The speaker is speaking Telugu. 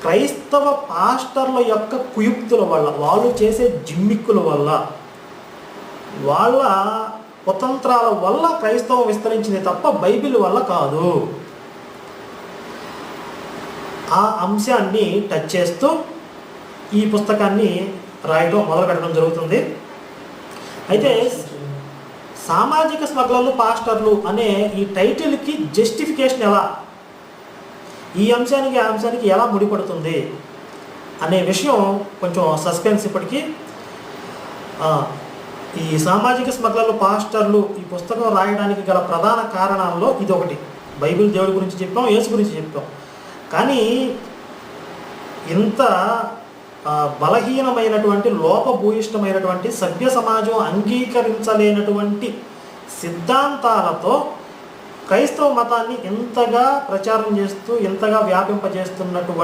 క్రైస్తవ పాస్టర్ల యొక్క కుయుక్తుల వల్ల, వాళ్ళు చేసే జిమ్మిక్కుల వల్ల, వాళ్ళ కుతంత్రాల వల్ల క్రైస్తవం విస్తరించింది తప్ప బైబిల్ వల్ల కాదు. ఆ అంశాన్ని టచ్ చేస్తూ ఈ పుస్తకాన్ని రాయడం మొదలు పెట్టడం జరుగుతుంది. అయితే సామాజిక స్మగ్లర్లు పాస్టర్లు అనే ఈ టైటిల్కి జస్టిఫికేషన్ ఎలా, ఈ అంశానికి ఆ అంశానికి ఎలా ముడిపడుతుంది అనే విషయం కొంచెం సస్పెన్స్. ఇప్పటికీ ఈ సామాజిక స్మగ్లర్లు పాస్టర్లు ఈ పుస్తకం రాయడానికి గల ప్రధాన కారణాల్లో ఇది ఒకటి. బైబిల్ దేవుడి గురించి చెప్పాం, యేసు గురించి చెప్పాం, కానీ ఇంత బలహీనమైనటువంటి, లోపభూయిష్టమైనటువంటి, సభ్య సమాజం అంగీకరించలేనటువంటి సిద్ధాంతాలతో క్రైస్తవ మతాన్ని ఇంతగా ప్రచారం చేస్తూ, ఇంతగా వ్యాపింపజేస్తున్నటువంటి